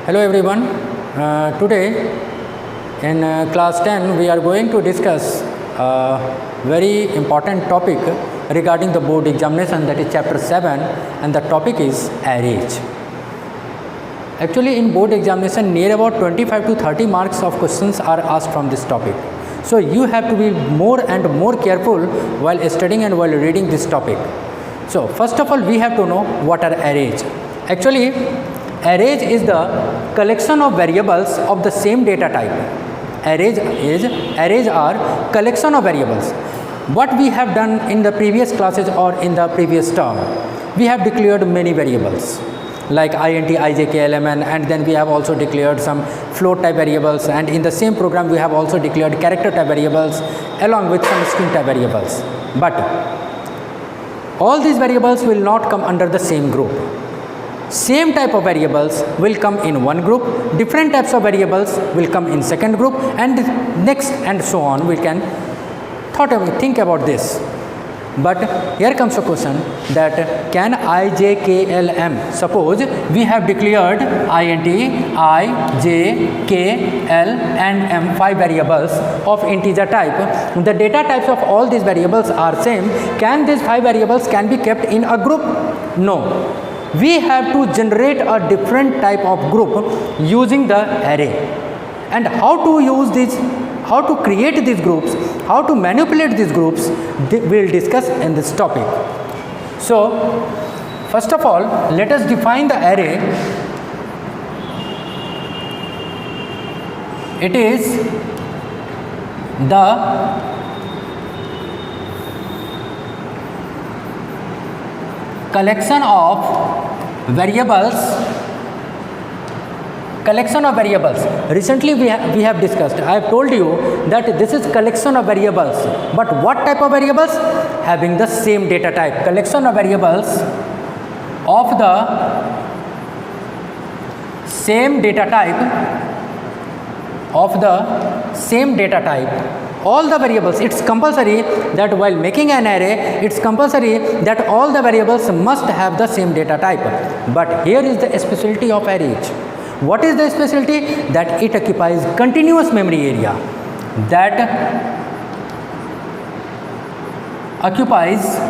Hello everyone. Today in class 10 we are going to discuss a very important topic regarding the board examination, that is chapter 7, and the topic is arrays. Actually in board examination near about 25 to 30 marks of questions are asked from this topic. So you have to be more and more careful while studying and while reading this topic. So first of all we have to know what are arrays. Actually arrays is the collection of variables of the same data type. Arrays are collection of variables. What we have done in the previous classes or in the previous term, we have declared many variables like int, ij, k, lmn, and then we have also declared some float type variables, and in the same program we have also declared character type variables along with some string type variables. But all these variables will not come under the same group. Same type of variables will come in one group, different types of variables will come in second group, and next and so on. We can think about this. But here comes a question that can I, j, k, l, m, suppose we have declared int, I, j, k, l and m 5 variables of integer type. The data types of all these variables are same. Can these 5 variables can be kept in a group? No. We have to generate a different type of group using the array. And how to use these, how to create these groups, how to manipulate these groups, we will discuss in this topic. So first of all, let us define the array. It is the collection of variables. Recently we have discussed, I have told you that this is collection of variables. But what type of variables? Having the same data type. Collection of variables of the same data type. All the variables, it's compulsory that while making an array, it's compulsory that all the variables must have the same data type. But here is the specialty of arrays. What is the specialty? That it occupies continuous memory area. That occupies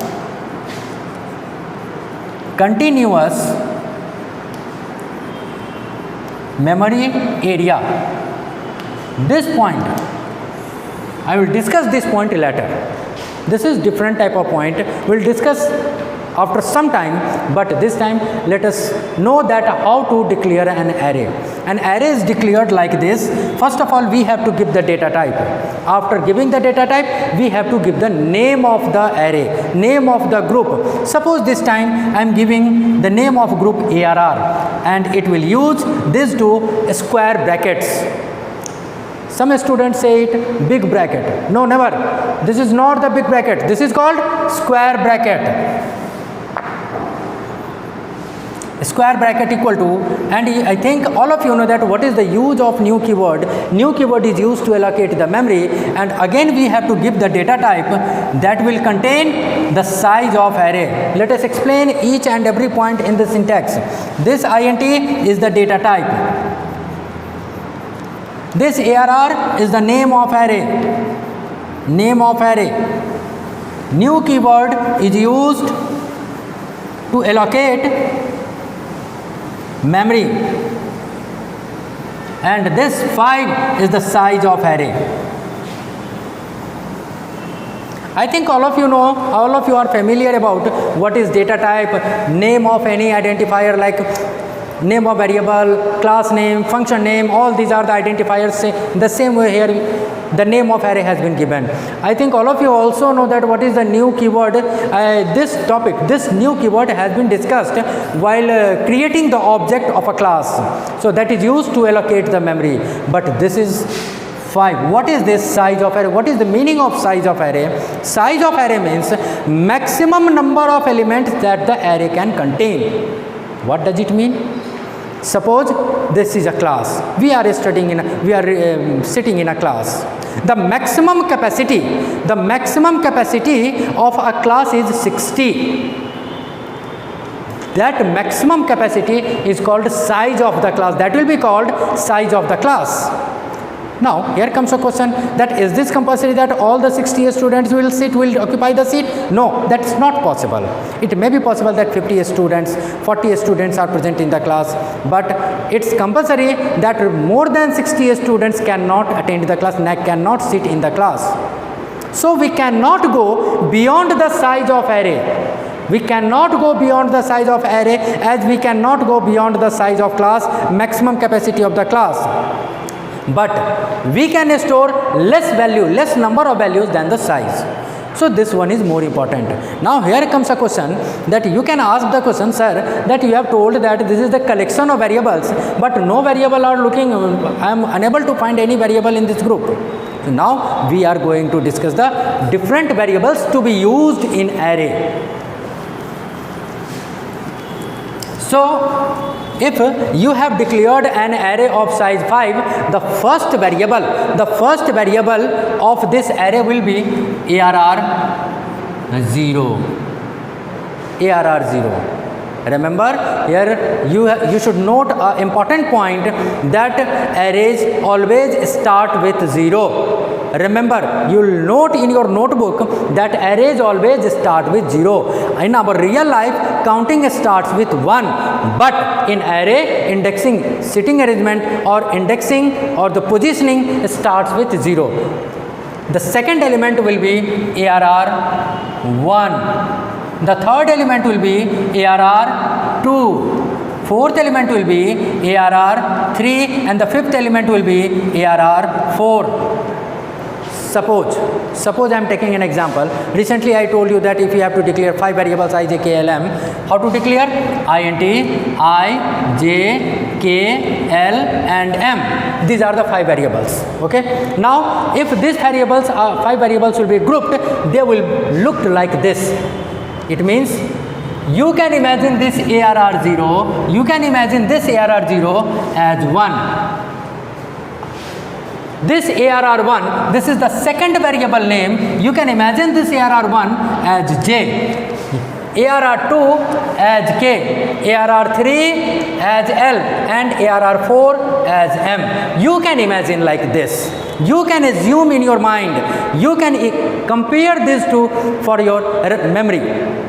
continuous memory area. This point, I will discuss this point later. This is different type of point. We will discuss after some time, but this time let us know that how to declare an array. An array is declared like this. First of all, we have to give the data type. After giving the data type, we have to give the name of the array, name of the group. Suppose this time I am giving the name of group ARR, and it will use these two square brackets. Some students say it big bracket. No, never. This is not the big bracket. This is called square bracket. Square bracket equal to, and I think all of you know that what is the use of new keyword. New keyword is used to allocate the memory, and again we have to give the data type that will contain the size of array. Let us explain each and every point in the syntax. This int is the data type. This ARR is the name of array. New keyword is used to allocate memory, and this 5 is the size of array. I think all of you know, all of you are familiar about what is data type, name of any identifier like name of variable, class name, function name, all these are the identifiers. The same way here the name of array has been given. I think all of you also know that what is the new keyword. This new keyword has been discussed while creating the object of a class. So that is used to allocate the memory. But this is 5. What is this size of array? What is the meaning of size of array? Size of array means maximum number of elements that the array can contain. What does it mean? Suppose this is a class. We are sitting in a class. The maximum capacity of a class is 60. that maximum capacity is called size of the class. That will be called size of the class. Now here comes a question that is this compulsory that all the 60 students will occupy the seat? No, that's not possible. It may be possible that 50 students, 40 students are present in the class, but it's compulsory that more than 60 students cannot attend the class, cannot sit in the class. So we cannot go beyond the size of array. We cannot go beyond the size of array, as we cannot go beyond the size of class, maximum capacity of the class. But we can store less number of values than the size. So this one is more important. Now here comes a question that you can ask the question, sir, that you have told that this is the collection of variables, but no variable are looking, I am unable to find any variable in this group. So now we are going to discuss the different variables to be used in array. So if you have declared an array of size 5, the first variable of this array will be ARR 0. ARR 0. Remember, here you should note an important point that arrays always start with 0. Remember, you will note in your notebook that arrays always start with 0. In our real life, counting starts with 1, but in array, indexing, sitting arrangement or indexing or the positioning starts with 0. The second element will be ARR 1. The third element will be ARR 2. Fourth element will be ARR 3, and the fifth element will be ARR 4. Suppose I am taking an example. Recently I told you that if you have to declare 5 variables I, J, K, L, M, how to declare? int I, J, K, L and M. These are the 5 variables. Okay. Now if these variables are 5 variables will be grouped, they will look like this. It means you can imagine this ARR 0, you can imagine this ARR 0 as 1. This ARR 1, this is the second variable name, you can imagine this ARR 1 as J, ARR 2 as K, ARR 3 as L and ARR 4 as M. You can imagine like this. You can assume in your mind, you can compare these two for your memory,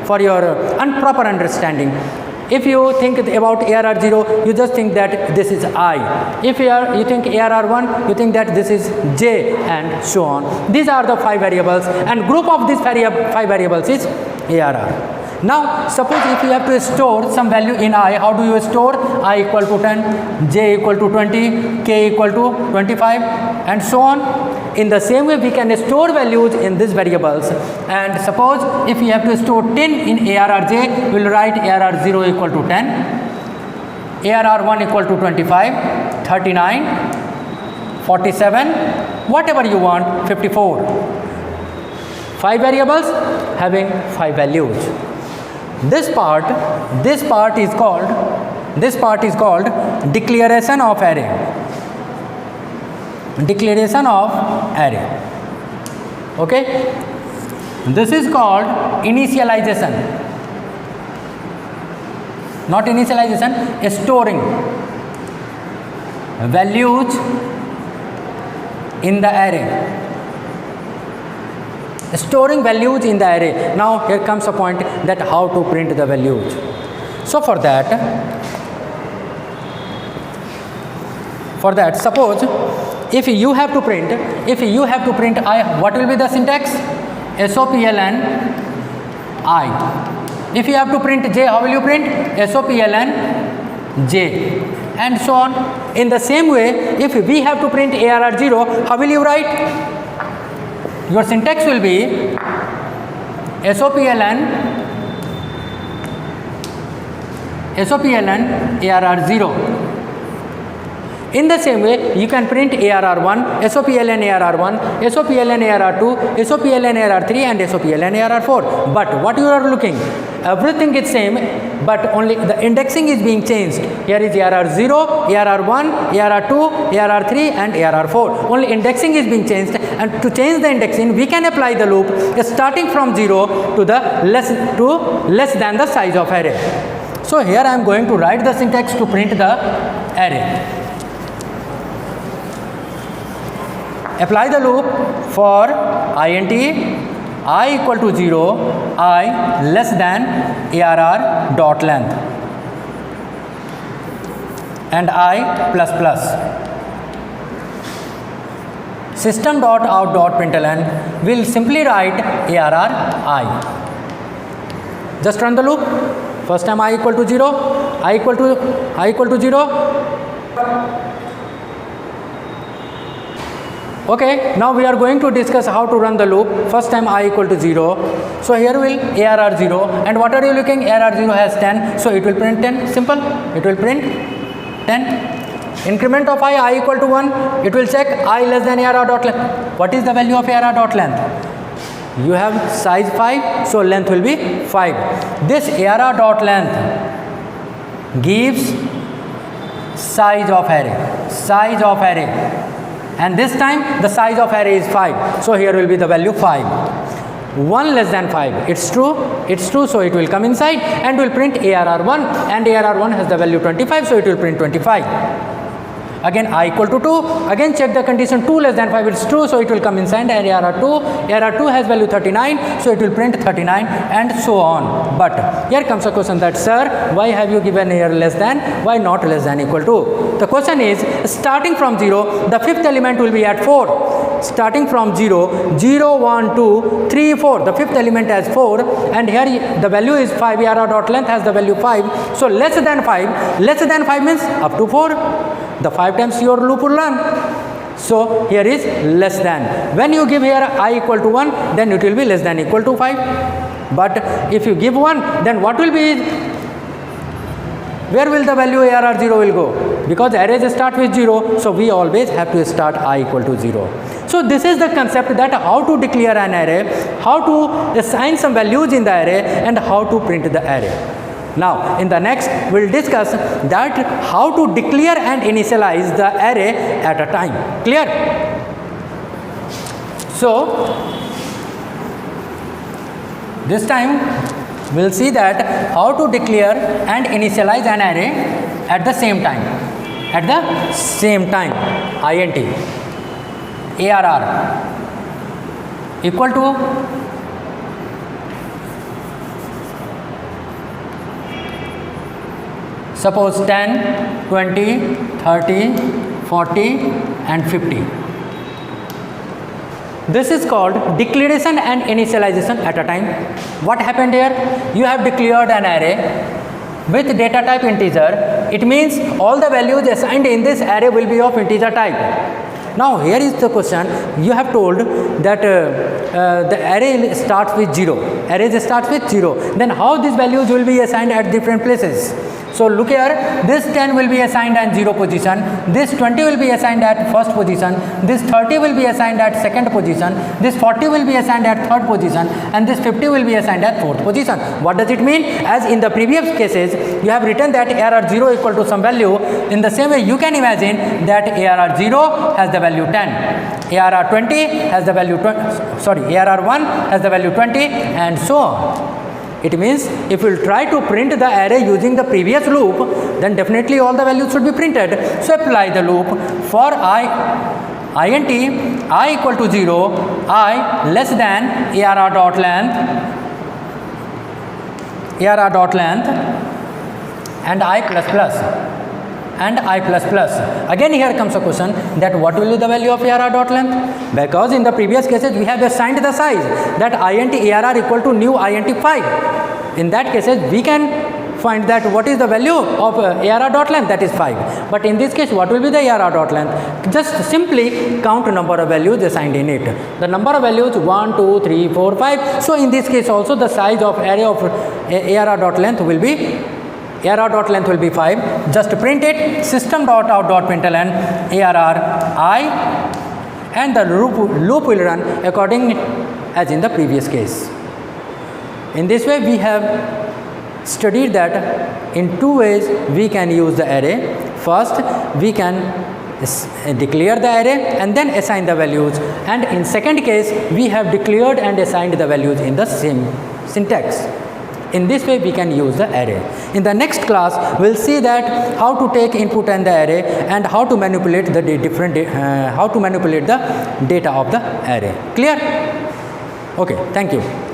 for your proper understanding. If you think about ARR 0, you just think that this is I. If you think ARR 1, you think that this is J and so on. These are the 5 variables, and group of these 5 variables is ARR. Now suppose if you have to store some value in I, how do you store? I equal to 10, J equal to 20, K equal to 25 and so on. In the same way we can store values in these variables, and suppose if you have to store 10 in ARRJ, we will write ARR 0 equal to 10, ARR 1 equal to 25, 39, 47, whatever you want, 54. 5 variables having 5 values. This part is called declaration of array. Declaration of array. Okay. This is called initialization. Not initialization, storing values in the array. Storing values in the array. Now here comes a point that how to print the values. So for that suppose if you have to print I, what will be the syntax? SOPLN I. If you have to print J, how will you print? SOPLN J and so on. In the same way, if we have to print ARR 0, how will you write? Your syntax will be SOPLN ARR 0. In the same way, you can print ARR 1, SOPLN ARR 1, SOPLN ARR 2, SOPLN ARR 3 and SOPLN ARR 4. But what you are looking, everything is same, but only the indexing is being changed. Here is ARR 0, ARR 1, ARR 2, ARR 3 and ARR 4. Only indexing is being changed, and to change the indexing, we can apply the loop starting from 0 to less than the size of array. So here I am going to write the syntax to print the array. Apply the loop for int I equal to 0, I less than arr dot length and I plus plus. System dot out dot println will simply write arr I. Just run the loop. First time I equal to 0, I equal to 0. Okay, now we are going to discuss how to run the loop. First time I equal to 0. So here will arr 0, and what are you looking? Arr 0 has 10, so it will print 10. Simple. It will print 10. Increment of I equal to 1. It will check I less than arr dot length. What is the value of arr dot length? You have size 5, so length will be 5. This arr dot length gives size of array. And this time the size of array is 5, so here will be the value 5. 1 less than 5, it's true, so it will come inside and will print arr1, and arr1 has the value 25, so it will print 25. Again I equal to 2, again check the condition, 2 less than 5, it's true, so it will come inside, and arr2 has value 39, so it will print 39, and so on. But here comes a question that, sir, why have you given here less than, why not less than equal to? The question is, starting from 0, the fifth element will be at 4. Starting from 0, 0, 1, 2, 3, 4, the fifth element has 4, and here the value is 5, arr dot length has the value 5, so less than 5 means up to 4. The 5 times your loop will run. So here is less than. When you give here I equal to 1, then it will be less than equal to 5. But if you give 1, then what will be, where will the value arr 0 will go? Because arrays start with 0, so we always have to start I equal to 0. So this is the concept, that how to declare an array, how to assign some values in the array, and how to print the array. Now in the next we will discuss that how to declare and initialize the array at a time. Clear? So this time we will see that how to declare and initialize an array at the same time. Int arr equal to suppose 10, 20, 30, 40 and 50. This is called declaration and initialization at a time. What happened here? You have declared an array with data type integer. It means all the values assigned in this array will be of integer type. Now here is the question. You have told that the array starts with 0. Array starts with 0. Then how these values will be assigned at different places? So look here, this 10 will be assigned at 0 position, this 20 will be assigned at first position, this 30 will be assigned at second position, this 40 will be assigned at third position, and this 50 will be assigned at fourth position. What does it mean? As in the previous cases, you have written that arr 0 equal to some value. In the same way, you can imagine that arr 0 has the value 10, arr 20 has the value arr 1 has the value 20, and so on. It means if we will try to print the array using the previous loop, then definitely all the values should be printed. So apply the loop for int I equal to 0, I less than arr dot length and I plus plus. Again here comes a question that what will be the value of arr dot length? Because in the previous cases we have assigned the size, that int arr equal to new int 5. In that cases we can find that what is the value of arr dot length, that is 5. But in this case what will be the arr dot length? Just simply count number of values assigned in it. The number of values 1, 2, 3, 4, 5. So in this case also the size of array of arr dot length will be 5. Just print it, system dot out dot println arr I, and the loop will run according as in the previous case. In this way we have studied that in two ways we can use the array. First, we can declare the array and then assign the values, and in second case we have declared and assigned the values in the same syntax. In this way we can use the array. In the next class we'll see that how to take input and the array and how to manipulate the how to manipulate the data of the array. Clear? Okay, thank you.